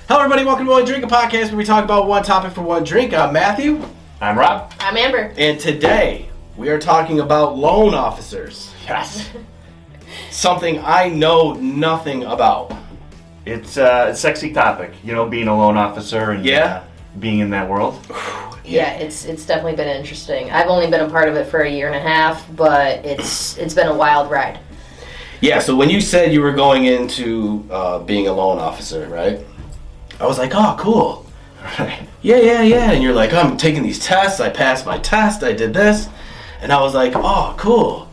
Hello, everybody. Welcome to One Drink, a podcast where we talk about one topic for one drink. I'm Matthew. I'm Rob. I'm Amber. And today, we are talking about loan officers. Yes. Something I know nothing about. It's a sexy topic, you know, being a loan officer and being in that world. Yeah, it's definitely been interesting. I've only been a part of it for a year and a half, but it's been a wild ride. Yeah, so when you said you were going into being a loan officer, right? I was like, oh, cool. Right. Yeah. And you're like, I'm taking these tests. I passed my test. I did this. And I was like, oh, cool.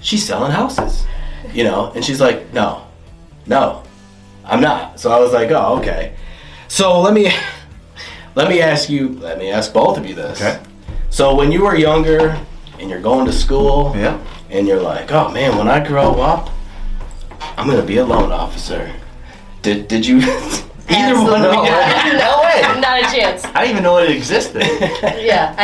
She's selling houses, you know? And she's like, no, I'm not. So I was like, oh, okay. So let me ask both of you this. Okay. So when you were younger and you're going to school, and you're like, oh man, when I grow up, I'm gonna be a loan officer. Did you? Either one of you? No way. Not a chance. I didn't even know it existed. Yeah,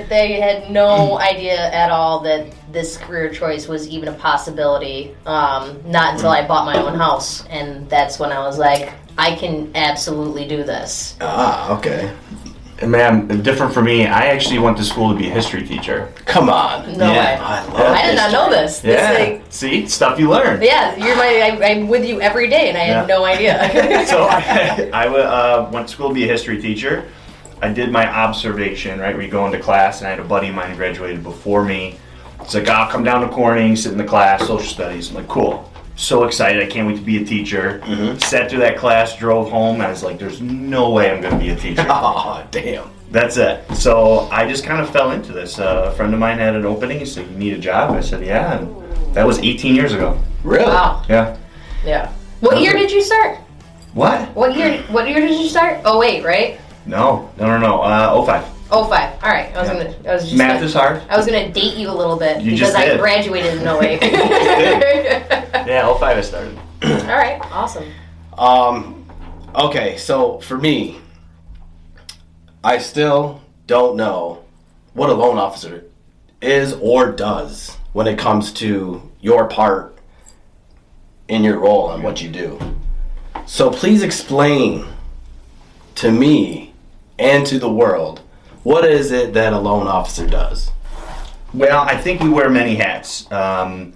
they had no idea at all that this career choice was even a possibility. Not until I bought my own house, and that's when I was like, I can absolutely do this. Ah, okay. Man, different for me. I actually went to school to be a history teacher. Come on. No way. I did not know this. Yeah. See, stuff you learn. Yeah, I'm with you every day, and I had no idea. So I went to school to be a history teacher. I did my observation, right? We go into class, and I had a buddy of mine who graduated before me. It's like, I'll come down to Corning, sit in the class, social studies. I'm like, cool. So excited, I can't wait to be a teacher. Sat through that class, drove home, I was like, there's no way I'm going to be a teacher. Oh, damn. That's it. So I just kind of fell into this. A friend of mine had an opening, he said, you need a job? I said, yeah, and that was 18 years ago. Really? Wow. Yeah. What year did you start? What? What year did you start? 08, right? No. 05. 05. All right. Math is hard. I was gonna date you a little bit You because just I did. graduated in 08. Yeah, 05 I started. All right. Awesome. Okay, so for me, I still don't know what a loan officer is or does when it comes to your part in your role and what you do. So please explain to me and to the world, what is it that a loan officer does? Well, I think we wear many hats. We're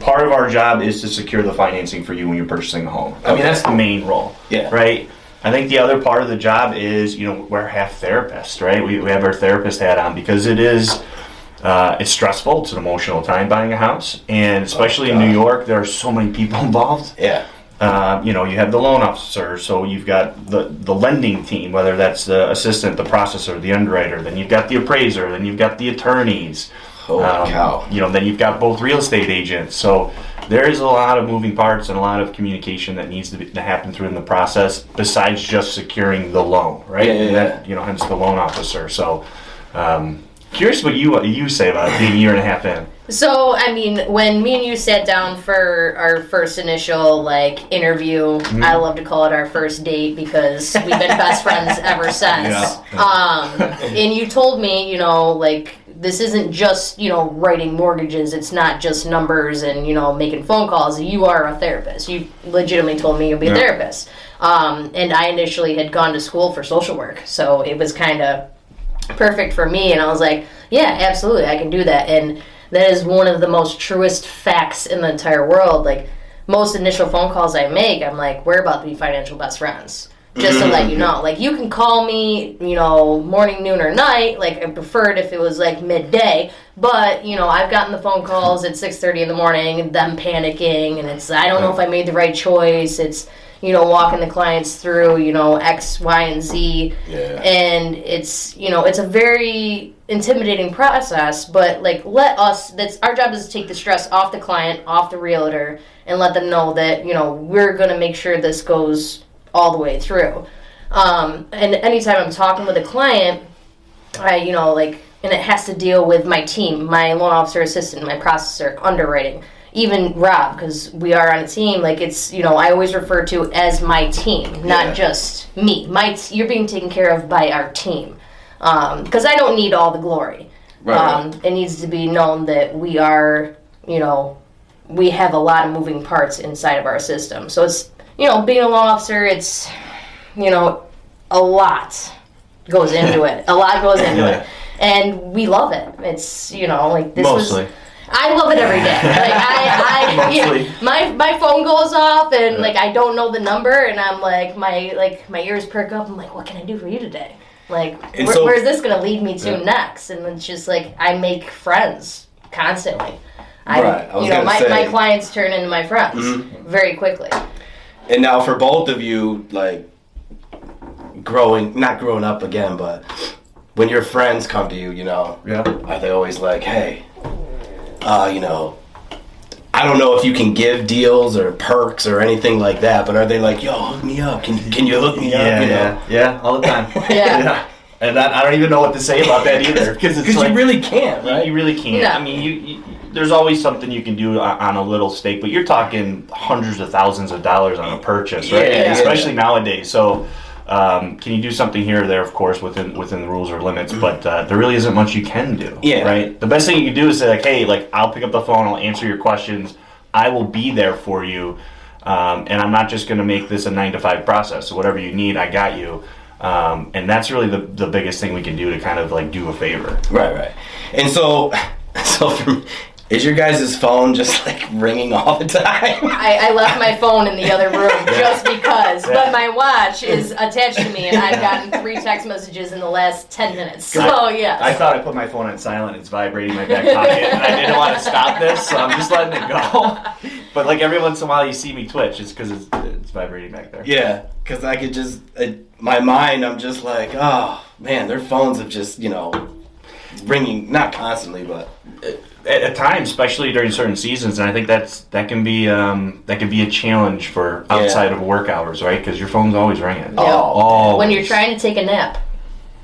part of our job is to secure the financing for you when you're purchasing a home. I mean, that's the main role, right? I think the other part of the job is, we're half therapists, right? We have our therapist hat on because it is, it's stressful. It's an emotional time buying a house, and especially in New York, there are so many people involved. Yeah. You have the loan officer, so you've got the lending team, whether that's the assistant, the processor, the underwriter, then you've got the appraiser, then you've got the attorneys. Holy cow. Then you've got both real estate agents. So there is a lot of moving parts and a lot of communication that needs to happen through in the process besides just securing the loan, right? Yeah. Hence the loan officer. So curious what you say about it being a year and a half in. So, I mean, when me and you sat down for our first initial, interview, I love to call it our first date because we've been best friends ever since. Yeah. And you told me, this isn't just, writing mortgages. It's not just numbers and, making phone calls. You are a therapist. You legitimately told me you'll be a therapist. And I initially had gone to school for social work, so it was kind of perfect for me. And I was like, yeah, absolutely, I can do that. And that is one of the most truest facts in the entire world. Most initial phone calls I make, I'm like, we're about to be financial best friends. Just to let you know. You can call me, morning, noon, or night. I preferred if it was, midday. But, I've gotten the phone calls at 6:30 in the morning, them panicking, and it's, I don't know if I made the right choice. It's, walking the clients through, X, Y, and Z. Yeah. And it's, it's a very intimidating process, but our job is to take the stress off the client, off the realtor, and let them know that, we're going to make sure this goes all the way through. And anytime I'm talking with a client, and it has to deal with my team, my loan officer assistant, my processor, underwriting, even Rob, because we are on a team, it's, I always refer to as my team, not just me. You're being taken care of by our team. Because I don't need all the glory. Right. It needs to be known that we are, we have a lot of moving parts inside of our system. So being a loan officer, it's, a lot goes into it. A lot goes into it. And we love it. It's, like this Mostly. I love it every day. My phone goes off and like I don't know the number and I'm like my ears perk up. I'm like, what can I do for you today? Like, where's this gonna lead me to next? And it's just like I make friends constantly. My clients turn into my friends very quickly. And now for both of you, like not growing up again, but when your friends come to you, are they always like, hey, I don't know if you can give deals or perks or anything like that, but are they like, yo, hook me up? Can you hook me up? Yeah, all the time. Yeah. And I don't even know what to say about that either. Because like, you really can't, right? You really can't. No. I mean, you there's always something you can do on a little stake, but you're talking hundreds of thousands of dollars on a purchase, right? Especially nowadays. So can you do something here or there, of course, within the rules or limits, but there really isn't much you can do, right? The best thing you can do is say, like, hey, like, I'll pick up the phone, I'll answer your questions, I will be there for you, and I'm not just going to make this a 9-to-5 process, so whatever you need, I got you. And that's really the biggest thing we can do to kind of, like, do a favor. Right. And so is your guys' phone just like ringing all the time? I left my phone in the other room just because, but my watch is attached to me and I've gotten 3 text messages in the last 10 minutes. So, yes. I thought I put my phone on silent. It's vibrating in my back pocket and I didn't want to stop this, so I'm just letting it go. But like every once in a while you see me twitch, it's because it's vibrating back there. Yeah, because I could just, my mind, I'm just like, oh, man, their phones have just, ringing, not constantly, but... At times, especially during certain seasons, and I think that can be a challenge for outside of work hours, right? Because your phone's always ringing. Yeah. Always. When you're trying to take a nap,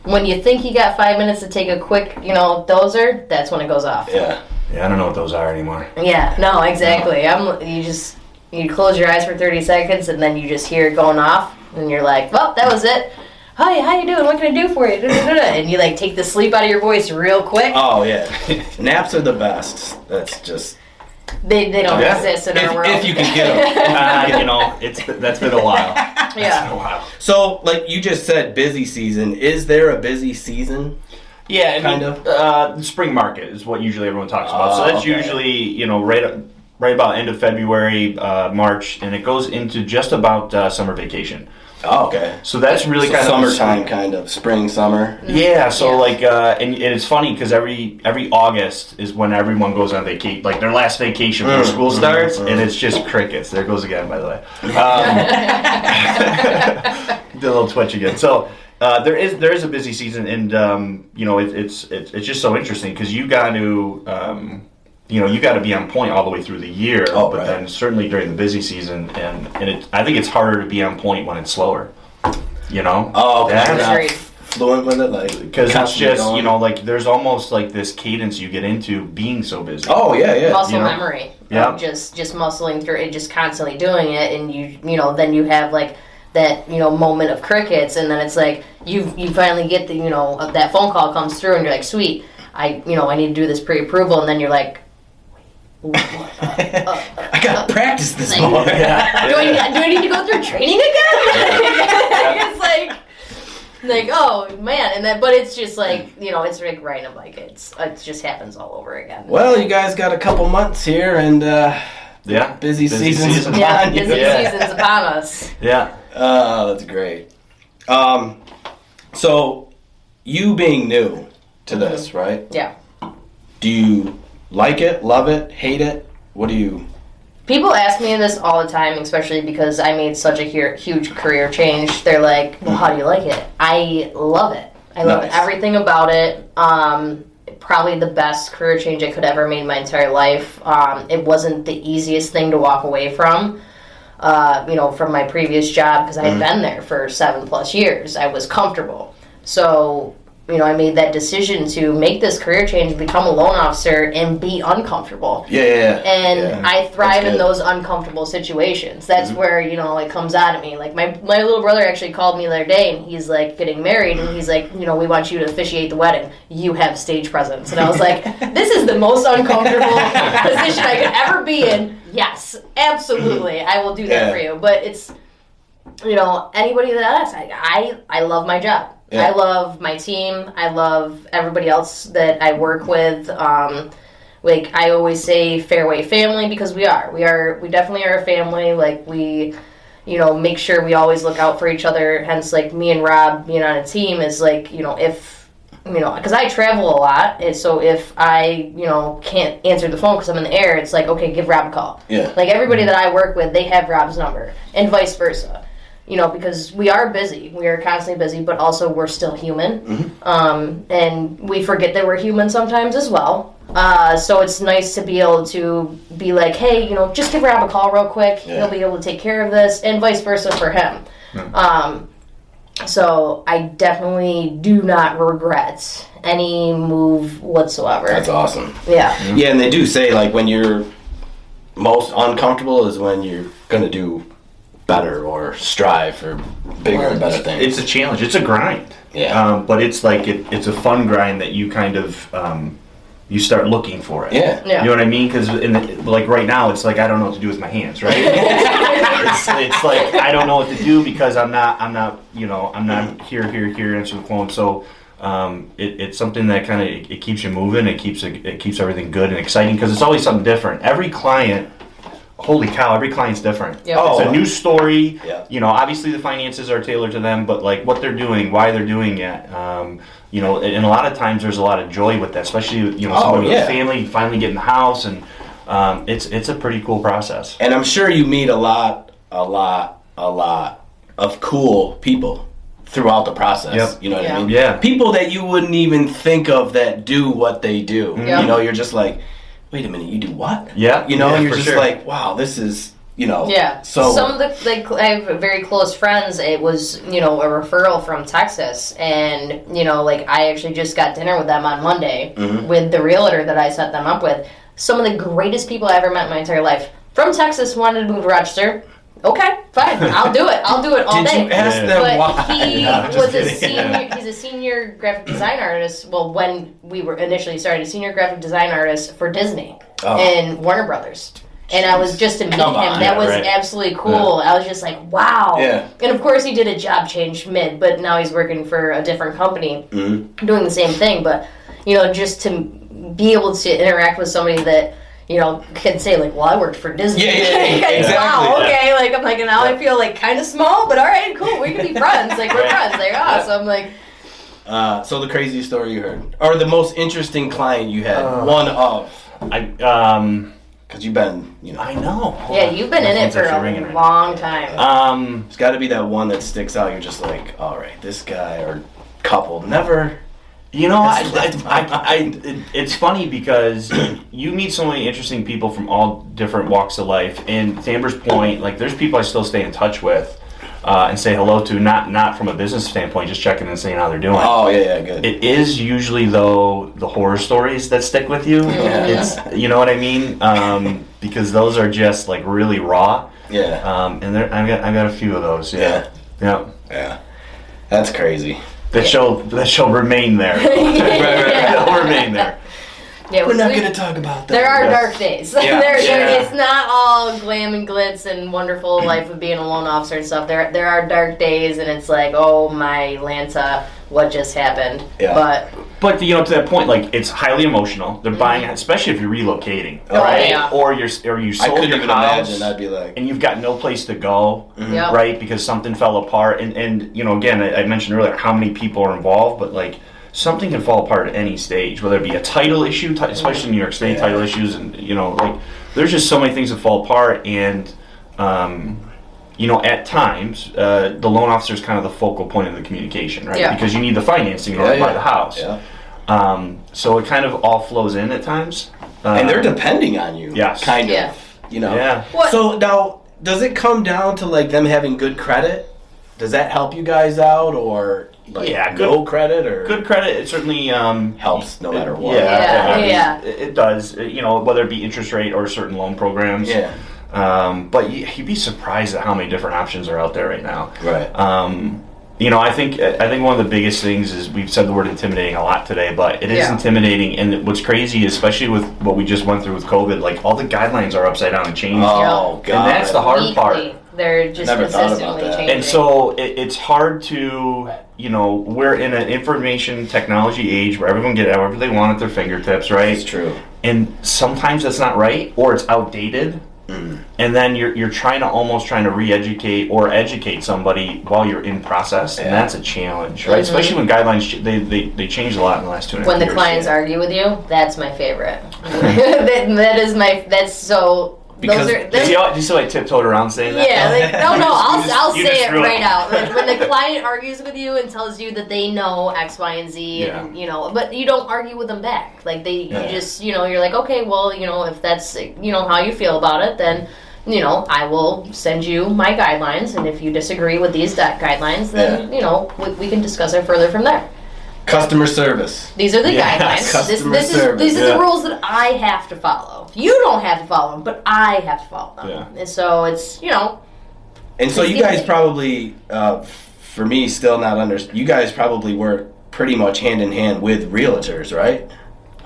when you think you got 5 minutes to take a quick, dozer, that's when it goes off. Yeah, I don't know what those are anymore. Yeah, no, exactly. You close your eyes for 30 seconds, and then you just hear it going off, and you're like, well, that was it. Hi, how you doing? What can I do for you? And you like take the sleep out of your voice real quick. Oh yeah, naps are the best. That's just they don't exist in our world. If you can get them, that's been a while. Yeah. It's been a while. So like you just said, busy season. Is there a busy season? Yeah, kind of. The spring market is what usually everyone talks about. So that's usually right about end of February, March, and it goes into just about summer vacation. Oh, okay. So that's really kind of summertime, kind of spring, summer. Yeah. So like, and it's funny because every August is when everyone goes on vacation, like their last vacation before school starts, and it's just crickets. There it goes again, by the way. Did a little twitch again. So there is a busy season, and it's just so interesting because you got to. You got to be on point all the way through the year, but then certainly during the busy season, and I think it's harder to be on point when it's slower. Oh, because you're not fluent with it, like because it's just like there's almost like this cadence you get into being so busy. Oh yeah. Muscle memory. Yeah. Just muscling through it, just constantly doing it, and then you have like that moment of crickets, and then it's like you finally get the that phone call comes through, and you're like, sweet, I need to do this pre-approval, and then you're like. I gotta practice this more. Do I need to go through training again? It's like oh man, and then but it's just like it's like riding a bike. It just happens all over again. Well, you guys got a couple months here, and busy season's upon you. Busy season's upon us. Yeah. That's great. So you being new to this, right? Yeah. Do you like it, love it, hate it? What do you... People ask me this all the time, especially because I made such a huge career change. They're like, well, how do you like it? I love it. I love everything about it. Probably the best career change I could ever made in my entire life. It wasn't the easiest thing to walk away from, from my previous job because I had been there for 7+ years. I was comfortable. So I made that decision to make this career change, become a loan officer, and be uncomfortable. And I thrive in those uncomfortable situations. That's where, it comes out of me. Like, my little brother actually called me the other day, and he's, like, getting married, and he's like, we want you to officiate the wedding. You have stage presence. And I was like, this is the most uncomfortable position I could ever be in. Yes, absolutely. I will do that for you. But it's, anybody that asks, I love my job. I love my team. I love everybody else that I work with. Like, I always say fairway family, because we definitely are a family. Like, we, make sure we always look out for each other. Hence, like, me and Rob being on a team is like, if, because I travel a lot. And so if I, can't answer the phone because I'm in the air, it's like, okay, give Rob a call. Like, everybody that I work with, they have Rob's number, and vice versa. Because we are busy. We are constantly busy, but also we're still human. And we forget that we're human sometimes as well. So it's nice to be able to be like, hey, just give Rob a call real quick. He'll be able to take care of this, and vice versa for him. So I definitely do not regret any move whatsoever. That's awesome. Yeah. Yeah, and they do say, like, when you're most uncomfortable is when you're going to do better or strive for bigger and better things. It's a challenge. It's a grind. But it's like it's a fun grind that you kind of you start looking for it. You know what I mean? Because like right now, it's like I don't know what to do with my hands. Right? it's like I don't know what to do because I'm not here answering the phone. So it's something that kind of it keeps you moving. It keeps everything good and exciting because it's always something different. Every client. Holy cow, every client's different. It's a new story. Obviously the finances are tailored to them, but like what they're doing, why they're doing it. And a lot of times there's a lot of joy with that, especially, somebody with a family finally getting the house, and it's a pretty cool process. And I'm sure you meet a lot of cool people throughout the process. You know what I mean? People that you wouldn't even think of that do what they do. You're just like, wait a minute, you do what? And you're just like, wow, this is, So some of the, I have very close friends. It was, a referral from Texas, and I actually just got dinner with them on Monday with the realtor that I set them up with. Some of the greatest people I ever met in my entire life from Texas wanted to move to Rochester. Okay, fine, I'll do it all day. Did you ask them why? He was a senior. He's a senior graphic design artist. Well, when we were initially started, a senior graphic design artist for Disney and Warner Brothers. And I was just to meet him. That was absolutely cool. I was just like, wow. And of course, he did a job change but now he's working for a different company, doing the same thing. But just to be able to interact with somebody that. Can say like, well, I worked for Disney. Exactly. Wow, okay. Like, I'm like, now I feel like kind of small, but all right, cool. We can be friends. Like, we're friends. Like, awesome. Like. So the craziest story you heard, or the most interesting client you had, one of. Because you've been, I know. Yeah, you've been in it for a long time. It's got to be that one that sticks out. You're just like, all right, this guy or couple never. It's funny because you meet so many interesting people from all different walks of life. And to Amber's point, like there's people I still stay in touch with and say hello to, not from a business standpoint, just checking and seeing how they're doing. Oh yeah, good. It is usually though the horror stories that stick with you. It's you know what I mean, because those are just like really raw. And I've got a few of those. Yeah. That's crazy. That shall remain there. They'll remain there. Yeah, we're not going to talk about that. There are dark days. It's not all glam and glitz and wonderful life of being a loan officer and stuff. There are dark days, and it's like, oh my Lanta, what just happened? But to that point, like it's highly emotional. They're buying, especially if you're relocating, right? Or you sold your house. Imagine. I'd be like, and you've got no place to go, right? Because something fell apart. And again, I mentioned earlier how many people are involved, but like. Something can fall apart at any stage, whether it be a title issue, especially in New York State, title issues, and like there's just so many things that fall apart, and at times the loan officer is kind of the focal point of the communication, right? Because you need the financing in order to buy the house. So it kind of all flows in at times, and they're depending on you. Kind of. So now, does it come down to like them having good credit? Does that help you guys out, or like no credit or good credit? It certainly helps no matter what. It does. Whether it be interest rate or certain loan programs. Yeah. But you'd be surprised at how many different options are out there right now. Right. I think one of the biggest things is we've said the word intimidating a lot today, but it is intimidating. And what's crazy, especially with what we just went through with COVID, like all the guidelines are upside down and changed. Oh God! And that's the hard part. They're just consistently changing. And so it's hard to, we're in an information technology age where everyone get whatever they want at their fingertips, right? It's true. And sometimes that's not right, or it's outdated. Mm. And then you're trying to re-educate or educate somebody while you're in process, and that's a challenge, right? Mm-hmm. Especially when guidelines they changed a lot in the last 2.5 years. When the clients argue with you, that's my favorite. That's so. Because do you still like tiptoed around saying that? Yeah, I'll say it right out. Like, when the client argues with you and tells you that they know X, Y, and Z, and but you don't argue with them back. Like you just you're like, okay, well, if that's how you feel about it, then I will send you my guidelines, and if you disagree with these guidelines, then we can discuss it further from there. Customer service. These are the guidelines. These are the rules that I have to follow. You don't have to follow them, but I have to follow them. Yeah. And so it's, And so you guys probably, for me, still not you guys probably work pretty much hand in hand with realtors, right?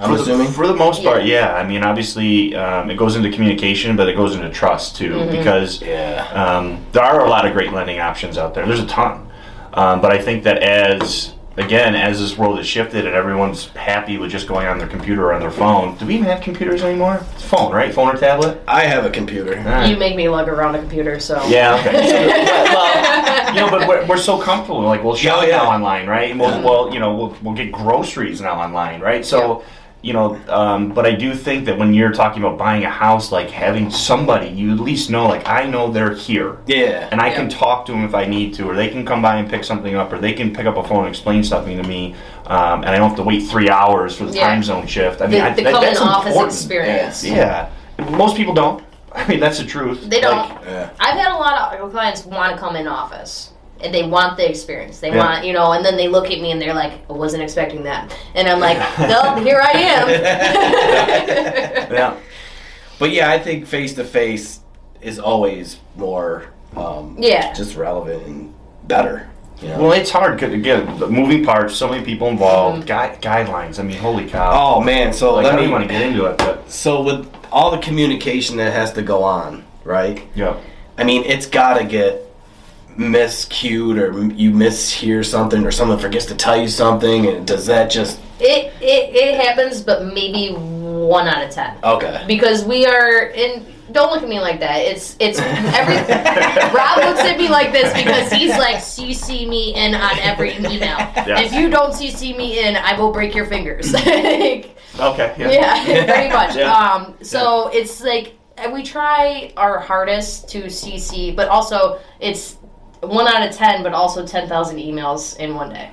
I'm assuming? For the most part, yeah. I mean, obviously, it goes into communication, but it goes into trust, too, because there are a lot of great lending options out there. There's a ton. But I think that as this world has shifted and everyone's happy with just going on their computer or on their phone. Do we even have computers anymore? It's phone, right? Phone or tablet? I have a computer. Right. You make me lug around a computer, so. Yeah, okay. But we're so comfortable. Like, we'll shop now online, right? And we'll get groceries now online, right? So, but I do think that when you're talking about buying a house, like having somebody, you at least know, like, I know they're here. Yeah. And I can talk to them if I need to, or they can come by and pick something up, or they can pick up a phone and explain something to me, and I don't have to wait 3 hours for the time zone shift. I mean, the that's office important. experience. Yeah. Most people don't. I mean, that's the truth. They don't. I've had a lot of clients want to come in office. And they want the experience. They want, and then they look at me and they're like, I wasn't expecting that. And I'm like, well, here I am. Yeah. But I think face-to-face is always more just relevant and better. Well, it's hard because, again, the moving parts, so many people involved, guidelines. I mean, holy cow. Oh, man. So I don't even want to get into it. But. So with all the communication that has to go on, right? Yeah. I mean, it's got to get miscued, or you mishear something, or someone forgets to tell you something, and does that just it happens, but maybe 1 out of 10. Okay. Because we are in. Don't look at me like that. It's every. Rob looks at me like this because he's like, CC me in on every email. Yes. If you don't CC me in, I will break your fingers. Okay. Yeah, pretty much. So it's like we try our hardest to CC, but also it's 1 out of 10, but also 10,000 emails in one day.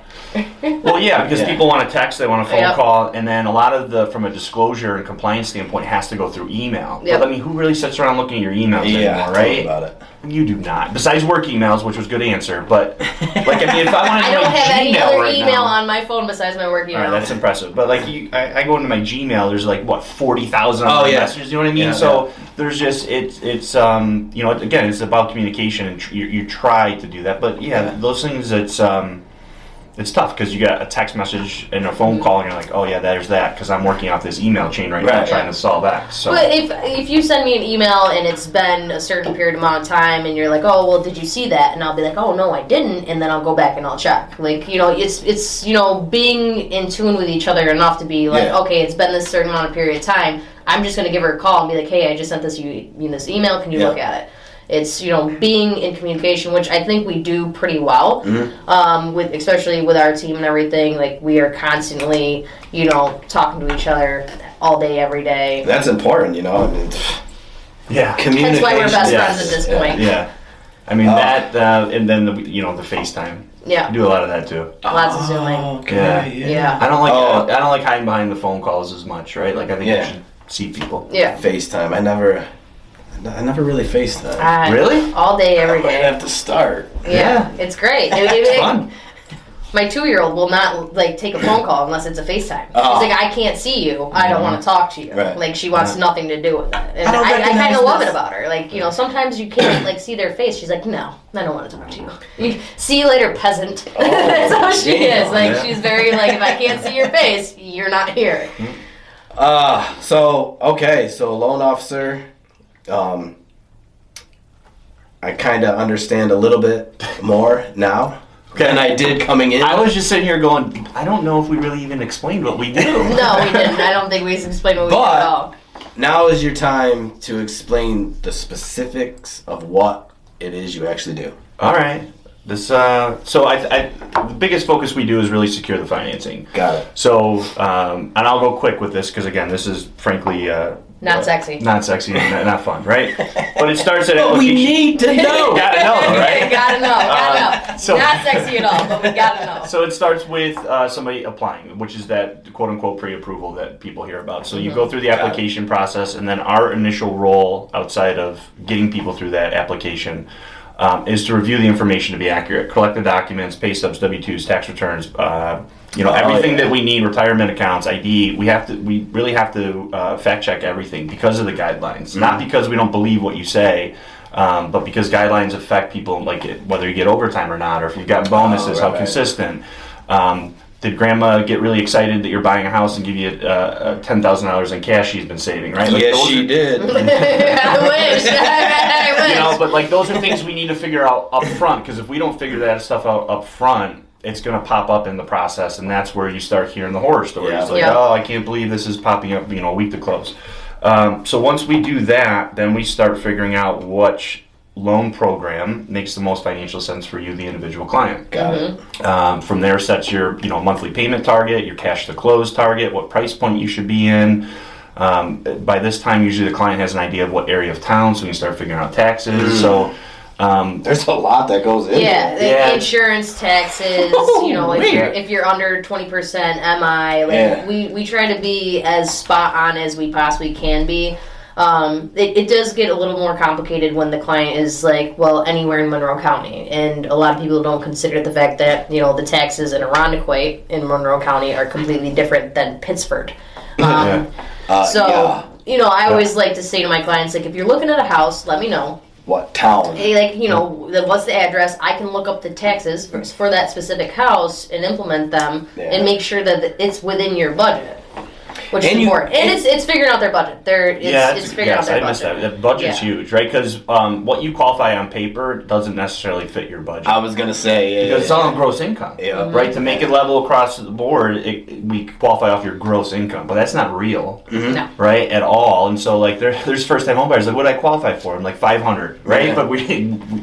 Well, yeah, because people want a text, they want a phone call, and then a lot of from a disclosure and compliance standpoint, has to go through email. But I mean, who really sits around looking at your emails anymore, right? About it. You do not. Besides work emails, which was a good answer, but like, I mean, if I want to I don't have any other email now, on my phone besides my work email. All right, that's impressive. But like, I go into my Gmail, there's like 40,000 messages. You know what I mean? So there's just it's again, it's about communication, and you try to do that. But those things, it's tough because you got a text message and a phone call, and you're like, oh yeah, there's that, because I'm working off this email chain right now trying to solve that. So. But if you send me an email and it's been a certain period amount of time, and you're like, oh well, did you see that? And I'll be like, oh no, I didn't, and then I'll go back and I'll check. Like, it's being in tune with each other enough to be like, okay, it's been this certain amount of period of time. I'm just gonna give her a call and be like, hey, I just sent this email. Can you look at it? It's being in communication, which I think we do pretty well. Mm-hmm. Especially with our team and everything. Like, we are constantly talking to each other all day, every day. That's important, I mean. Yeah, communication. That's why we're best friends at this point. Yeah, I mean that, and then the FaceTime. Yeah, we do a lot of that too. Lots of Zooming. Okay. Yeah. I don't like hiding behind the phone calls as much, right? Like, I think you should see people. Yeah. FaceTime. I never really FaceTime. Really? All day, every day. I might have to start. Yeah. It's great. It's fun. My 2-year-old will not like take a phone call unless it's a FaceTime. Oh. She's like, I can't see you. I don't want to talk to you. Right. Like she wants nothing to do with it. And I kind of love it about her. Like, you know, sometimes you can't like see their face. She's like, no, I don't want to talk to you. See you later, peasant. Oh, That's how she is. Like yeah. she's very like, if I can't see your face, you're not here. So loan officer. I kind of understand a little bit more now than I did coming in. I was just sitting here going, I don't know if we really even explained what we do. No, we didn't. I don't think we explained what we did at all. Now is your time to explain the specifics of what it is you actually do. All right. This the biggest focus we do is really secure the financing. Got it. So, and I'll go quick with this because again, this is frankly Not sexy. Not sexy, and not fun, right? But it starts at But we need to know. Gotta know, right? Gotta know. So- Not sexy at all, but we gotta know. So it starts with somebody applying, which is that quote-unquote pre-approval that people hear about. So you go through the application process, and then our initial role outside of getting people through that application is to review the information to be accurate, collect the documents, pay stubs, W-2s, tax returns, everything that we need, retirement accounts, ID. We really have to fact check everything because of the guidelines, not because we don't believe what you say. But because guidelines affect people, like whether you get overtime or not, or if you've got bonuses, how consistent. Did grandma get really excited that you're buying a house and give you $10,000 in cash she's been saving, right? Like, yes, she did. I wish. But like those are things we need to figure out up front, because if we don't figure that stuff out up front, it's going to pop up in the process, and that's where you start hearing the horror stories. Yeah. Like, oh, I can't believe this is popping up, a week to close. So once we do that, then we start figuring out which loan program makes the most financial sense for you, the individual client. Got it. From there sets your monthly payment target, your cash to close target, what price point you should be in. By this time, usually the client has an idea of what area of town, so we can start figuring out taxes. So there's a lot that goes in there. Insurance, taxes. If you're under 20% MI, we try to be as spot on as we possibly can be. It does get a little more complicated when the client is like, well, anywhere in Monroe County, and a lot of people don't consider the fact that the taxes in Irondequoit in Monroe County are completely different than Pittsford. I always like to say to my clients, like, if you're looking at a house, let me know. What town? What's the address? I can look up the taxes for that specific house and implement them and make sure that it's within your budget. Which is important. And it's figuring out their budget. It's figuring out their budget. I missed that. The budget's huge, right? Because what you qualify on paper doesn't necessarily fit your budget. I was going to say. Because it's all on gross income. Yeah. Right? To make it level across the board, we qualify off your gross income. But that's not real. Mm-hmm. No. Right? At all. And so, like, there's first-time homebuyers. Like, what do I qualify for? I'm like, $500. Right? Yeah. But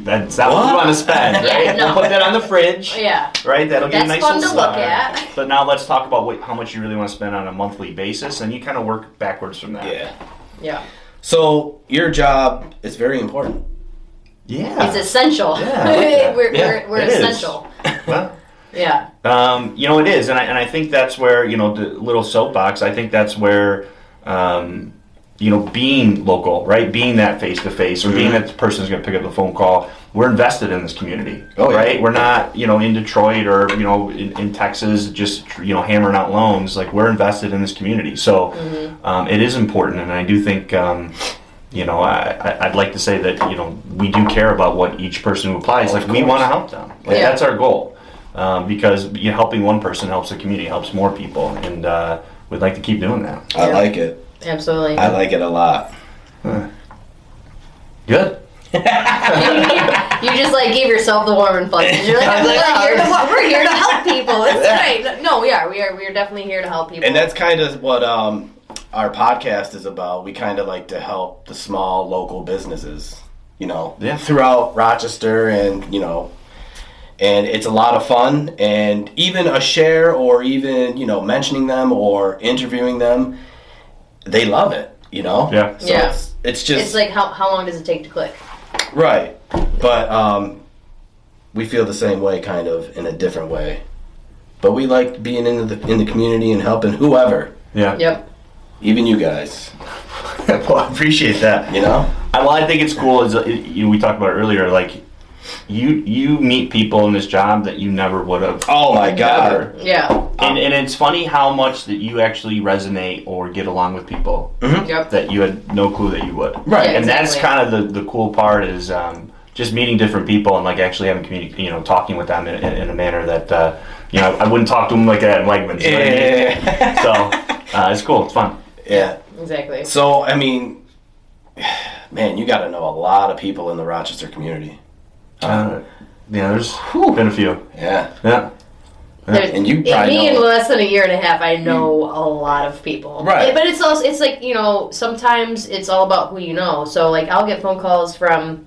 that's not what we want to spend. Right? No. We'll put that on the fridge. Yeah. Right? That'll get a nice fun little to look start. at. But now let's talk about how much you really want to spend on a monthly basis. And you kind of work backwards from that. Yeah. So your job is very important. Yeah. It's essential. Yeah, we're essential. Well, yeah. It is, and I think that's where the little soapbox. I think that's where being local, right? Being that face to face, or being that the person who's going to pick up the phone call. We're invested in this community, right? We're not, in Detroit or in Texas, just hammering out loans. Like, we're invested in this community, so it is important, and I do think. I'd like to say that we do care about what each person who applies. Like, we want to help them. Like, that's our goal, because helping one person helps the community, helps more people, and we'd like to keep doing that. I like it. Absolutely. I like it a lot. Good. You just gave yourself the warm and fuzzies. You're like, we're here to help people. It's great. No, we are. We are definitely here to help people. And that's kind of what our podcast is about. We kind of like to help the small local businesses, throughout Rochester, and and it's a lot of fun. And even a share, or even mentioning them or interviewing them, they love it. Yeah. So it's just. It's like how long does it take to click? Right, but we feel the same way, kind of in a different way. But we like being in the community and helping whoever. Yeah. Yep. Even you guys. Well, I appreciate that. Well, I think it's cool. We talked about it earlier. Like, you meet people in this job that you never would have. Oh my God. Yeah. And it's funny how much that you actually resonate or get along with people Yep. that you had no clue that you would. Right. Yeah, And that's exactly. kind of the cool part is just meeting different people and like actually having talking with them in a manner that I wouldn't talk to them like that in Wegmans. You know what I mean? So it's cool. It's fun. Yeah. Exactly. So, I mean, man, you got to know a lot of people in the Rochester community. There's been a few. Yeah. Yeah. And you probably in know. less than a year and a half, I know a lot of people. Right. But it's also, it's like, sometimes it's all about who you know. So, like, I'll get phone calls from,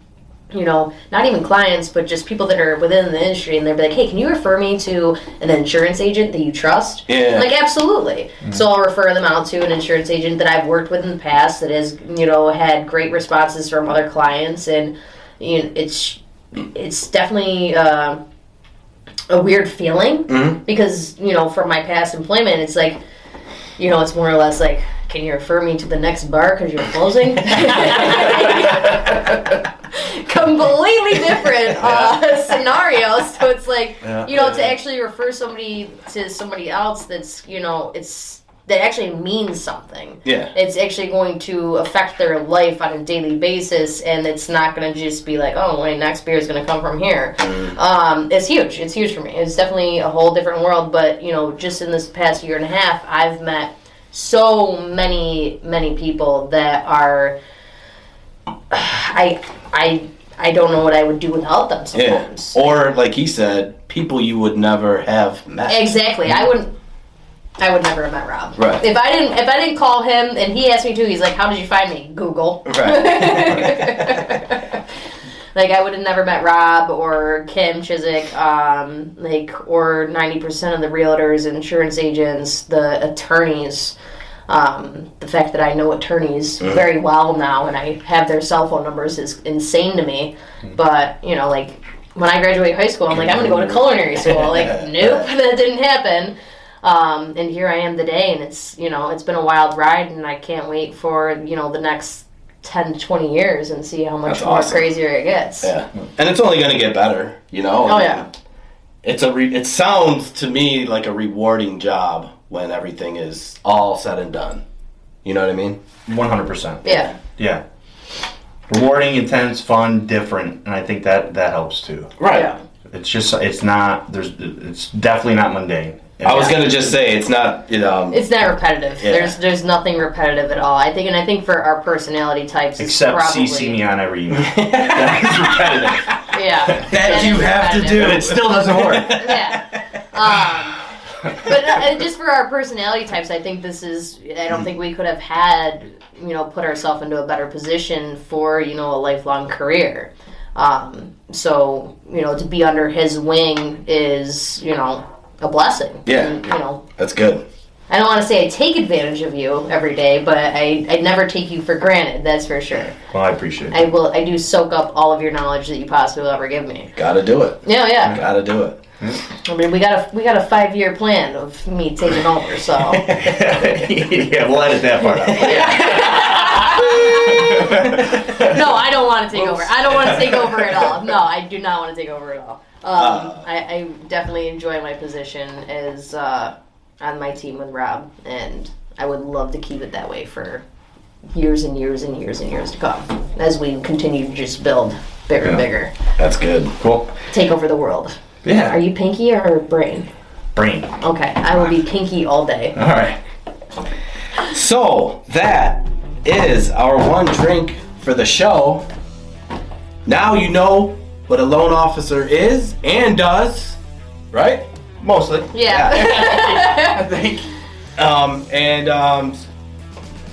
not even clients, but just people that are within the industry, and they'll be like, hey, can you refer me to an insurance agent that you trust? Yeah. Like, absolutely. Mm-hmm. So I'll refer them out to an insurance agent that I've worked with in the past that has, had great responses from other clients, and it's definitely a weird feeling because, from my past employment, it's like, it's more or less like, can you refer me to the next bar because you're closing? Completely different scenarios. So it's like, to actually refer somebody to somebody else that's, that actually means something. Yeah. It's actually going to affect their life on a daily basis, and it's not going to just be like, oh, my next beer is going to come from here. It's huge. It's huge for me. It's definitely a whole different world, but, just in this past year and a half, I've met so many people that are, I don't know what I would do without them sometimes. Yeah. Or, like he said, people you would never have met. Exactly. I would never have met Rob. Right. If I didn't call him and he asked me to, he's like, how did you find me? Google. Right. Like, I would have never met Rob or Kim Chiswick, or 90% of the realtors, insurance agents, the attorneys. The fact that I know attorneys very well now and I have their cell phone numbers is insane to me. But, like, when I graduate high school, I'm like, I'm going to go to culinary school. Like, nope, that didn't happen. And here I am today, and it's, it's been a wild ride, and I can't wait for, the next 10 to 20 years and see how much That's more awesome. crazier it gets. Yeah. And it's only going to get better, Oh, yeah. It sounds to me like a rewarding job when everything is all said and done. You know what I mean? 100%. Yeah. Yeah. Rewarding, intense, fun, different, and I think that helps too. Right. Yeah. It's just, it's definitely not mundane. I was going to just say, it's not, It's not repetitive. Yeah. There's nothing repetitive at all. I think for our personality types, Except it's probably, CC me on every email. That is repetitive. Yeah. that you have to do. And it still doesn't work. Yeah. But just for our personality types, I think this is, I don't think we could have had, put ourselves into a better position for, a lifelong career. So, to be under his wing is, a blessing. Yeah. And, That's good. I don't want to say I take advantage of you every day, but I never take you for granted, that's for sure. Well, I appreciate it. I do soak up all of your knowledge that you possibly will ever give me. Gotta do it. Yeah. Gotta do it. I mean, we got a 5-year plan of me taking over, so. Yeah, we'll edit that part out. No, I don't want to take over. I don't want to take over at all. No, I do not want to take over at all. I definitely enjoy my position as on my team with Rob, and I would love to keep it that way for years and years and years and years to come as we continue to just build bigger and bigger. That's good. Cool. Take over the world. Yeah. Are you Pinky or Brain? Brain. Okay, I will be Pinky all day. All right. So, that is our one drink for the show. Now you know what a loan officer is and does, right? Mostly. Yeah. I think.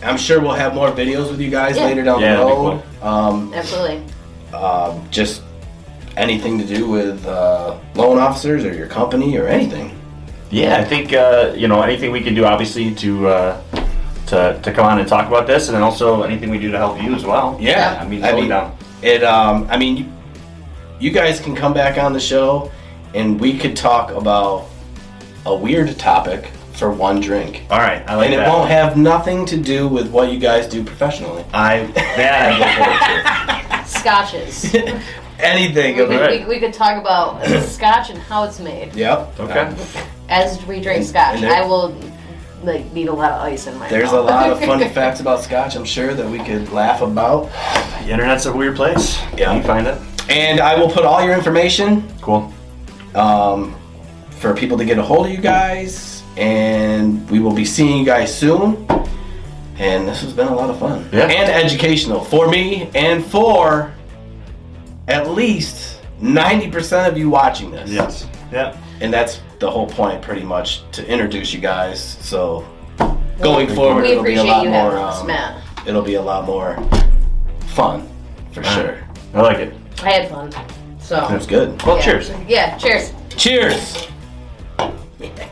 I'm sure we'll have more videos with you guys later down the that'd be road. Absolutely. Just anything to do with loan officers or your company or anything. Yeah, I think anything we can do, obviously, to come on and talk about this, and then also anything we do to help you as well. Yeah, I mean, totally down. You guys can come back on the show, and we could talk about a weird topic for one drink. All right, I like that. And it won't have nothing to do with what you guys do professionally. I look forward to. Scotches. anything. We could talk about scotch and how it's made. Yep. Okay. As we drink scotch, there- I will need a lot of ice in my There's mouth. a lot of fun facts about scotch, I'm sure, that we could laugh about. The internet's a weird place. Yeah. You can find it. And I will put all your information Cool. for people to get a hold of you guys. And we will be seeing you guys soon. And this has been a lot of fun. Yeah. And educational for me and for at least 90% of you watching this. Yes. Yeah. And that's the whole point, pretty much, to introduce you guys. So going forward, we it'll be a appreciate lot you more. having us, Matt. It'll be a lot more fun, for sure. I like it. I had fun. So That's good. Well, yeah. cheers. Yeah, cheers. Cheers. Yeah.